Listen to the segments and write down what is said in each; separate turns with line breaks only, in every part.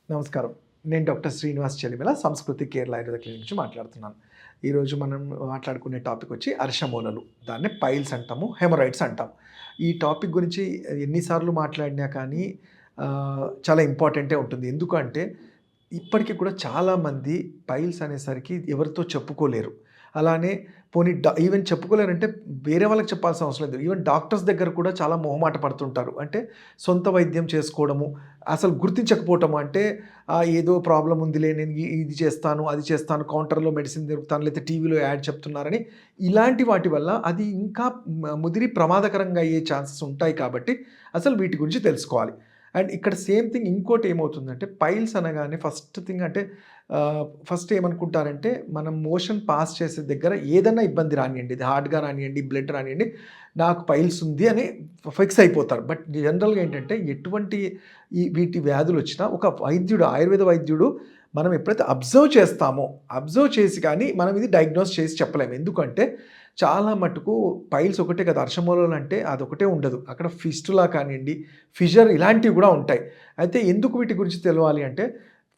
నమస్కారం. నేను డాక్టర్ శ్రీనివాస్ చెలిమిల సంస్కృతి కేరళ ఆయుర్వేద క్లినిక్ నుంచి మాట్లాడుతున్నాను. ఈరోజు మనం మాట్లాడుకునే టాపిక్ వచ్చి అర్షమూలలు. దాన్నే పైల్స్ అంటాము, హెమరాయిడ్స్ అంటాం. ఈ టాపిక్ గురించి ఎన్ని సార్లు మాట్లాడినా కానీ చాలా ఇంపార్టెంటే ఉంటుంది. ఎందుకంటే ఇప్పటికి కూడా చాలామంది పైల్స్ అనేసరికి ఎవరితో చెప్పుకోలేరు. అలానే పోనీ ఈవెన్ చెప్పుకోలేరంటే వేరే వాళ్ళకి చెప్పాల్సిన అవసరం లేదు. ఈవెన్ డాక్టర్స్ దగ్గర కూడా చాలా మొహమాట పడుతుంటారు. అంటే సొంత వైద్యం చేసుకోవడము, అసలు గుర్తించకపోవటము. అంటే ఏదో ప్రాబ్లమ్ ఉందిలే, నేను ఇది చేస్తాను, అది చేస్తాను, కౌంటర్‌లో మెడిసిన్ దొరుకుతాను, లేకపోతే టీవీలో యాడ్ చెప్తున్నారని ఇలాంటి వాటి వల్ల అది ఇంకా ముదిరి ప్రమాదకరంగా అయ్యే ఛాన్సెస్ ఉంటాయి కాబట్టి అసలు వీటి గురించి తెలుసుకోవాలి. అండ్ ఇక్కడ సేమ్ థింగ్ ఇంకోటి ఏమవుతుందంటే పైల్స్ అనగానే ఫస్ట్ థింగ్ అంటే ఫస్ట్ ఏమనుకుంటారంటే మనం మోషన్ పాస్ చేసే దగ్గర ఏదన్నా ఇబ్బంది రానియండి, ఇది హార్ట్‌గా రానియండి, బ్లడ్ రానియండి, నాకు పైల్స్ ఉంది అని ఫిక్స్ అయిపోతారు. బట్ జనరల్‌గా ఏంటంటే ఎటువంటి వీటి వ్యాధులు వచ్చినా ఒక వైద్యుడు, ఆయుర్వేద వైద్యుడు మనం ఎప్పుడైతే అబ్జర్వ్ చేస్తామో, అబ్జర్వ్ చేసి కానీ మనం ఇది డయాగ్నోస్ చేసి చెప్పలేము. ఎందుకంటే చాలా మటుకు పైల్స్ ఒకటే కదా, అర్షమూలలు అంటే అదొకటే ఉండదు. అక్కడ ఫిస్టులా కానియండి, ఫిషర్ ఇలాంటివి కూడా ఉంటాయి. అయితే ఎందుకు వీటి గురించి తెలవాలి అంటే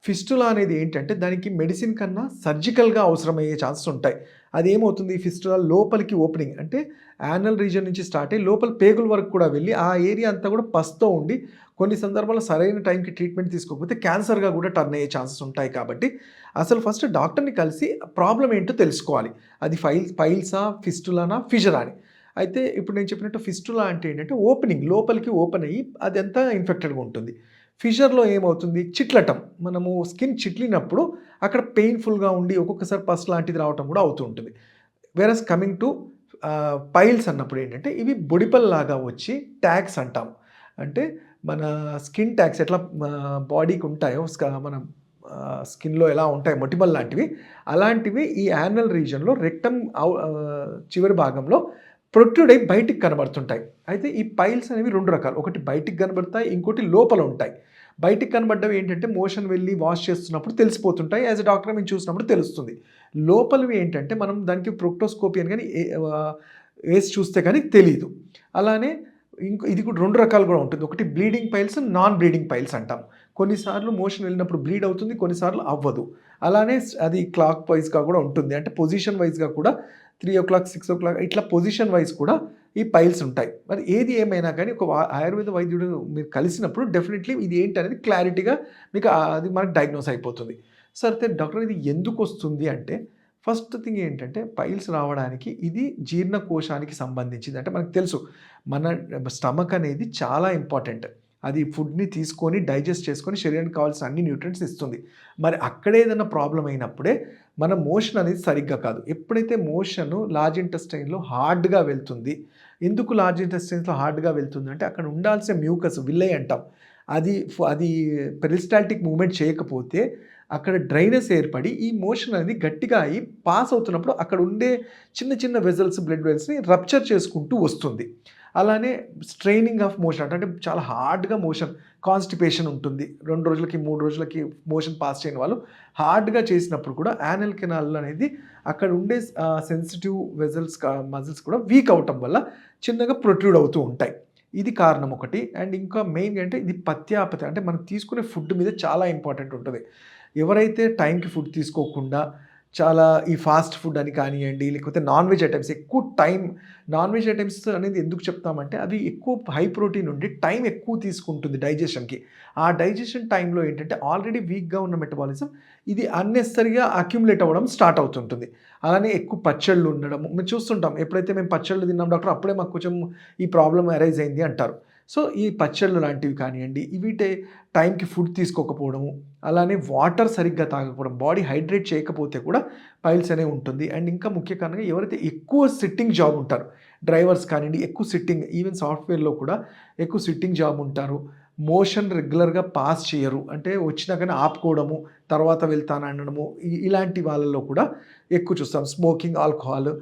ఫిస్టులా అనేది ఏంటంటే దానికి మెడిసిన్ కన్నా సర్జికల్‌గా అవసరమయ్యే ఛాన్సెస్ ఉంటాయి. అదేమవుతుంది, ఫిస్టులా లోపలికి ఓపెనింగ్ అంటే యానల్ రీజియన్ నుంచి స్టార్ట్ అయ్యి లోపల పేగుల వరకు కూడా వెళ్ళి ఆ ఏరియా అంతా కూడా పస్‌తో ఉండి కొన్ని సందర్భాల్లో సరైన టైంకి ట్రీట్మెంట్ తీసుకోకపోతే క్యాన్సర్‌గా కూడా టర్న్ అయ్యే ఛాన్సెస్ ఉంటాయి. కాబట్టి అసలు ఫస్ట్ డాక్టర్‌ని కలిసి ప్రాబ్లమ్ ఏంటో తెలుసుకోవాలి. అది పైల్సా, ఫిస్టులానా, ఫిషరా అని. అయితే ఇప్పుడు నేను చెప్పినట్టు ఫిస్టులా అంటే ఏంటంటే ఓపెనింగ్ లోపలికి ఓపెన్ అయ్యి అదంతా ఇన్ఫెక్టెడ్‌గా ఉంటుంది. ఫిషర్‌లో ఏమవుతుంది, చిట్లటం. మనము స్కిన్ చిట్లినప్పుడు అక్కడ పెయిన్‌ఫుల్‌గా ఉండి ఒక్కొక్కసారి పస్ లాంటిది రావటం కూడా అవుతూ ఉంటుంది. వేరస్ కమింగ్ టు పైల్స్ అన్నప్పుడు ఏంటంటే ఇవి బొడిపల్లాగా వచ్చి ట్యాగ్స్ అంటాం. అంటే మన స్కిన్ ట్యాగ్స్ ఎట్లా బాడీకి ఉంటాయో మన స్కిన్‌లో ఎలా ఉంటాయో మొటిమల్ లాంటివి, అలాంటివి ఈ యానల్ రీజియన్‌లో రెక్టమ్ చివరి భాగంలో ప్రొట్రూడ్ అయ్యి బయటికి కనబడుతుంటాయి. అయితే ఈ పైల్స్ అనేవి 2 రకాలు. ఒకటి బయటికి కనబడతాయి, ఇంకోటి లోపల ఉంటాయి. బయటికి కనబడ్డవి ఏంటంటే మోషన్ వెళ్ళి వాష్ చేస్తున్నప్పుడు తెలిసిపోతుంటాయి. యాస్ ఎ డాక్టర్ మేము చూసినప్పుడు తెలుస్తుంది. లోపలివి ఏంటంటే మనం దానికి ప్రోక్టోస్కోపీ అని గాని వేసి చూస్తే కానీ తెలీదు. అలానే ఇది కూడా 2 రకాలు కూడా ఉంటుంది. ఒకటి bleeding piles, non bleeding piles అంటాం. కొన్నిసార్లు మోషన్ వెళ్ళినప్పుడు బ్లీడ్ అవుతుంది, కొన్నిసార్లు అవ్వదు. అలానే అది క్లాక్ వైస్‌గా కూడా ఉంటుంది. అంటే పొజిషన్ వైస్‌గా కూడా 3:00, 6:00 ఇట్లా పొజిషన్ వైస్ కూడా ఈ పైల్స్ ఉంటాయి. మరి ఏది ఏమైనా కానీ ఒక ఆయుర్వేద వైద్యుడు మీరు కలిసినప్పుడు డెఫినెట్‌లీ ఇది ఏంటనేది క్లారిటీగా మీకు అది మనకు డయాగ్నోస్ అయిపోతుంది. అయితే డాక్టర్ ఇది ఎందుకొస్తుంది అంటే ఫస్ట్ థింగ్ ఏంటంటే పైల్స్ రావడానికి ఇది జీర్ణకోశానికి సంబంధించింది. అంటే మనకు తెలుసు మన స్టమక్ అనేది చాలా ఇంపార్టెంట్. అది ఫుడ్‌ని తీసుకొని డైజెస్ట్ చేసుకొని శరీరానికి కావాల్సిన అన్ని న్యూట్రియంట్స్ ఇస్తుంది. మరి అక్కడ ఏదైనా ప్రాబ్లమ్ అయినప్పుడే మన మోషన్ అనేది సరిగ్గా కాదు. ఎప్పుడైతే మోషను లార్జ్ ఇంటెస్టైన్‌లో హార్డ్‌గా వెళ్తుంది. ఎందుకు లార్జ్ ఇంటెస్టైన్స్‌లో హార్డ్‌గా వెళ్తుందంటే అక్కడ ఉండాల్సిన మ్యూకస్ విల్లై అంటాం. అది పెరిస్టాల్టిక్ మూవ్‌మెంట్ చేయకపోతే అక్కడ డ్రైనెస్ ఏర్పడి ఈ మోషన్ అనేది గట్టిగా అయ్యి పాస్ అవుతున్నప్పుడు అక్కడ ఉండే చిన్న చిన్న వెజల్స్, బ్లడ్ వెసల్స్‌ని రప్చర్ చేసుకుంటూ వస్తుంది. అలానే స్ట్రెయినింగ్ ఆఫ్ మోషన్ అంటే చాలా హార్డ్‌గా మోషన్, కాన్‌స్టిపేషన్ ఉంటుంది. 2 రోజులకి, 3 రోజులకి మోషన్ పాస్ చేయని వాళ్ళు హార్డ్‌గా చేసినప్పుడు కూడా యానల్ కెనాల్ అనేది అక్కడ ఉండే సెన్సిటివ్ వెసల్స్ మజిల్స్ కూడా వీక్ అవ్వటం వల్ల చిన్నగా ప్రొట్రూడ్ అవుతూ ఉంటాయి. ఇది కారణం ఒకటి. అండ్ ఇంకా మెయిన్‌గా అంటే ఇది పథ్యాపథ అంటే మనం తీసుకునే ఫుడ్ మీద చాలా ఇంపార్టెంట్ ఉంటది. ఎవరైతే టైంకి ఫుడ్ తీసుకోకుండా చాలా ఈ ఫాస్ట్ ఫుడ్ అని కానియండి, లేకపోతే నాన్ వెజ్ ఐటెమ్స్ ఎక్కువ టైం నాన్ వెజ్ ఐటెమ్స్ అనేది ఎందుకు చెప్తామంటే అవి ఎక్కువ హై ప్రోటీన్ ఉండి టైం ఎక్కువ తీసుకుంటుంది డైజెషన్‌కి. ఆ డైజెషన్ టైంలో ఏంటంటే ఆల్రెడీ వీక్‌గా ఉన్న మెటబాలిజం ఇది అన్నెసెసరీగా అక్యుములేట్ అవ్వడం స్టార్ట్ అవుతుంటుంది. అలానే ఎక్కువ పచ్చళ్ళు ఉండడము మేము చూస్తుంటాం. ఎప్పుడైతే మేము పచ్చళ్ళు తిన్నాం డాక్టర్ అప్పుడే మాకు కొంచెం ఈ ప్రాబ్లమ్ అరైజ్ అయింది అంటారు. సో ఈ పచ్చళ్ళు లాంటివి కానియండి, వీటే టైంకి ఫుడ్ తీసుకోకపోవడము, అలానే వాటర్ సరిగ్గా తాగకపోవడం, బాడీ హైడ్రేట్ చేయకపోతే కూడా పైల్స్ అనేవి ఉంటుంది. అండ్ ఇంకా ముఖ్య కారణంగా ఎవరైతే ఎక్కువ సిట్టింగ్ జాబ్ ఉంటారో, డ్రైవర్స్ కానియండి ఎక్కువ సిట్టింగ్, ఈవెన్ సాఫ్ట్‌వేర్‌లో కూడా ఎక్కువ సిట్టింగ్ జాబ్ ఉంటారు. మోషన్ రెగ్యులర్‌గా పాస్ చేయరు. అంటే వచ్చినా కానీ ఆపుకోవడము, తర్వాత వెళ్తాననడము ఇలాంటి వాళ్ళలో కూడా ఎక్కువ చూస్తాం. Smoking, alcohol.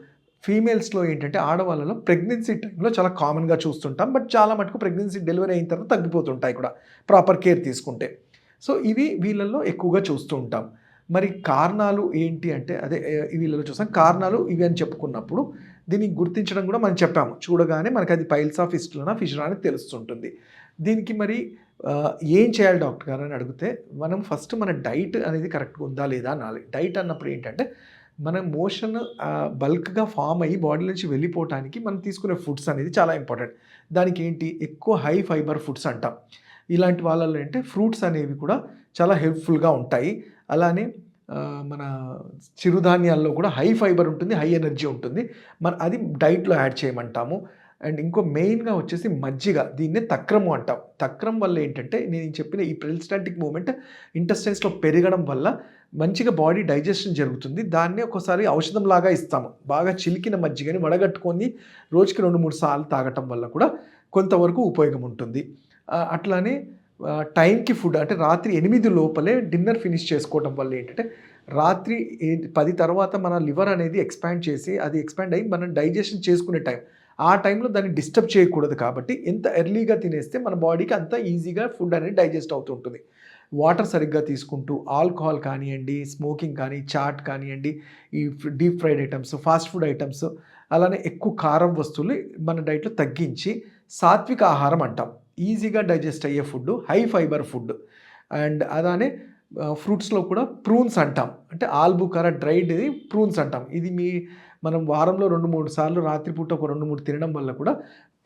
ఫీమేల్స్‌లో ఏంటంటే ఆడవాళ్ళలో ప్రెగ్నెన్సీ టైంలో చాలా కామన్‌గా చూస్తుంటాం. బట్ చాలా మటుకు ప్రెగ్నెన్సీ డెలివరీ అయిన తర్వాత తగ్గిపోతుంటాయి కూడా ప్రాపర్ కేర్ తీసుకుంటే. సో ఇవి వీళ్ళల్లో ఎక్కువగా చూస్తూ ఉంటాం. మరి కారణాలు ఏంటి అంటే అదే వీళ్ళలో చూస్తాం. కారణాలు ఇవి అని చెప్పుకున్నప్పుడు దీన్ని గుర్తించడం కూడా మనం చెప్పాము. చూడగానే మనకు అది పైల్స్ ఆఫ్ ఫిస్టులానా, ఫిషరా అని తెలుస్తుంటుంది. దీనికి మరి ఏం చేయాలి డాక్టర్ గారు అని అడిగితే, మనం ఫస్ట్ మన డైట్ అనేది కరెక్ట్‌గా ఉందా లేదా అనాలి. డైట్ అన్నప్పుడు ఏంటంటే, మన మోషన్ బల్క్‌గా ఫార్మ్ అయ్యి బాడీ నుంచి వెళ్ళిపోవటానికి మనం తీసుకునే ఫుడ్స్ అనేది చాలా ఇంపార్టెంట్. దానికి ఏంటి ఎక్కువ హై ఫైబర్ ఫుడ్స్ అంటాం. ఇలాంటి వాళ్ళలో అంటే ఫ్రూట్స్ అనేవి కూడా చాలా హెల్ప్‌ఫుల్‌గా ఉంటాయి. అలానే మన చిరుధాన్యాల్లో కూడా హై ఫైబర్ ఉంటుంది, హై ఎనర్జీ ఉంటుంది. అది డైట్‌లో యాడ్ చేయమంటాము. అండ్ ఇంకో మెయిన్‌గా వచ్చేసి మజ్జిగ. దీన్నే తక్రము అంటాం. తక్రం వల్ల ఏంటంటే నేను చెప్పిన ఈ పెరిస్టాల్టిక్ మూవ్‌మెంట్ ఇంటెస్టైన్స్‌లో పెరగడం వల్ల మంచిగా బాడీ డైజెషన్ జరుగుతుంది. దాన్నే ఒక్కోసారి ఔషధంలాగా ఇస్తాము. బాగా చిలికిన మజ్జిగని వడగట్టుకొని రోజుకి 2, 3 సార్లు తాగటం వల్ల కూడా కొంతవరకు ఉపయోగం ఉంటుంది. అట్లానే టైంకి ఫుడ్ అంటే రాత్రి 8 లోపలే డిన్నర్ ఫినిష్ చేసుకోవటం వల్ల ఏంటంటే రాత్రి 10 తర్వాత మన లివర్ అనేది ఎక్స్పాండ్ చేసి అది ఎక్స్పాండ్ అయ్యి మనం డైజెషన్ చేసుకునే టైం. ఆ టైంలో దాన్ని డిస్టర్బ్ చేయకూడదు కాబట్టి ఎంత ఎర్లీగా తినేస్తే మన బాడీకి అంత ఈజీగా ఫుడ్ అనేది డైజెస్ట్ అవుతూ ఉంటుంది. వాటర్ సరిగ్గా తీసుకుంటూ ఆల్కహాల్ కానియండి, స్మోకింగ్ కానీ, చాట్ కానియండి, ఈ deep fried items, fast food items, అలానే ఎక్కువ కారం వస్తువులు మన డైట్‌లో తగ్గించి సాత్విక ఆహారం అంటాం. ఈజీగా డైజెస్ట్ అయ్యే food, high fibre food. And అలానే ఫ్రూట్స్‌లో కూడా ప్రూన్స్ అంటాం. అంటే ఆల్బుకారా డ్రైడ్‌ది ప్రూన్స్ అంటాం. ఇది మనం వారంలో 2, 3 సార్లు రాత్రిపూట ఒక 2, 3 తినడం వల్ల కూడా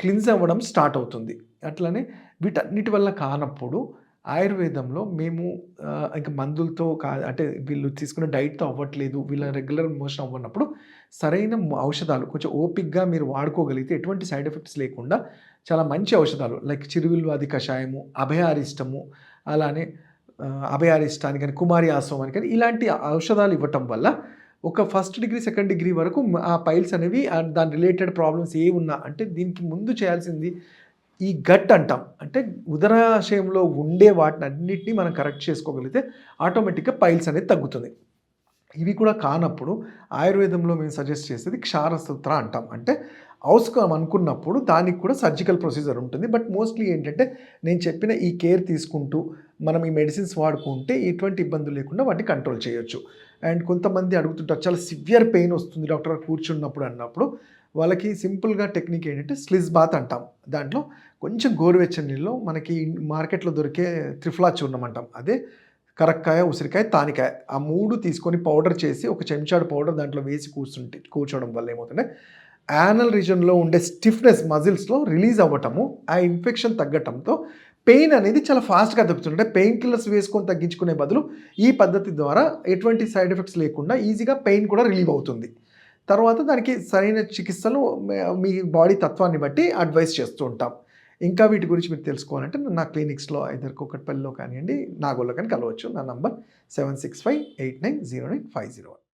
క్లిన్స్ అవ్వడం స్టార్ట్ అవుతుంది. అట్లనే వీటన్నిటి వల్ల కానప్పుడు ఆయుర్వేదంలో మేము ఇంక మందులతో అంటే వీళ్ళు తీసుకున్న డైట్‌తో అవ్వట్లేదు, వీళ్ళ రెగ్యులర్ మోషన్ అవ్వనప్పుడు సరైన ఔషధాలు కొంచెం ఓపికగా మీరు వాడుకోగలిగితే ఎటువంటి సైడ్ ఎఫెక్ట్స్ లేకుండా చాలా మంచి ఔషధాలు లైక్ చిరువిల్వాది కషాయము, అభయారిష్టము, అలానే అభయారిష్ట అని కానీ, కుమారి ఆశ్వం అని కానీ ఇలాంటి ఔషధాలు ఇవ్వటం వల్ల ఒక ఫస్ట్ డిగ్రీ, సెకండ్ డిగ్రీ వరకు ఆ పైల్స్ అనేవి దాని రిలేటెడ్ ప్రాబ్లమ్స్ ఏవున్నా అంటే దీనికి ముందు చేయాల్సింది ఈ గట్ అంటాం. అంటే ఉదరాశయంలో ఉండే వాటినన్నిటిని మనం కరెక్ట్ చేసుకోగలిగితే ఆటోమేటిక్‌గా పైల్స్ అనేది తగ్గుతుంది. ఇవి కూడా కానప్పుడు ఆయుర్వేదంలో మేము సజెస్ట్ చేసేది క్షారసూత్ర అంటాం. అంటే అవసరం అనుకున్నప్పుడు దానికి కూడా సర్జికల్ ప్రొసీజర్ ఉంటుంది. బట్ మోస్ట్‌లీ ఏంటంటే నేను చెప్పిన ఈ కేర్ తీసుకుంటూ మనం ఈ మెడిసిన్స్ వాడుకుంటే ఎటువంటి ఇబ్బందులు లేకుండా వాటిని కంట్రోల్ చేయొచ్చు. అండ్ కొంతమంది అడుగుతుంటారు చాలా సివియర్ పెయిన్ వస్తుంది డాక్టర్ కూర్చున్నప్పుడు అన్నప్పుడు వాళ్ళకి సింపుల్‌గా టెక్నిక్ ఏంటంటే స్లిజ్ బాత్ అంటాం. దాంట్లో కొంచెం గోరువెచ్చని నీళ్ళలో మనకి మార్కెట్‌లో దొరికే త్రిఫలా చూర్ణం అంటాం. అదే కరక్కాయ, ఉసిరికాయ, తానికాయ ఆ 3 తీసుకొని పౌడర్ చేసి ఒక చెంచాడు పౌడర్ దాంట్లో వేసి కూర్చోవడం వల్ల ఏమవుతుందంటే యానల్ రీజియన్‌లో ఉండే స్టిఫ్‌నెస్ మజిల్స్‌లో రిలీజ్ అవ్వటము, ఆ ఇన్ఫెక్షన్ తగ్గటంతో పెయిన్ అనేది చాలా ఫాస్ట్‌గా తగ్గుతుంది. అంటే పెయిన్ కిల్లర్స్ వేసుకొని తగ్గించుకునే బదులు ఈ పద్ధతి ద్వారా ఎటువంటి సైడ్ ఎఫెక్ట్స్ లేకుండా ఈజీగా పెయిన్ కూడా రిలీవ్ అవుతుంది. తర్వాత దానికి సరైన చికిత్సలు మీ బాడీ తత్వాన్ని బట్టి అడ్వైస్ చేస్తూ ఉంటాం. ఇంకా వీటి గురించి మీరు తెలుసుకోవాలంటే నా క్లినిక్స్‌లో ఐదర్ కూకట్పల్లిలో కానియండి, నాగోల్లో కానీ కలవచ్చు. నా నంబర్ 7658909501.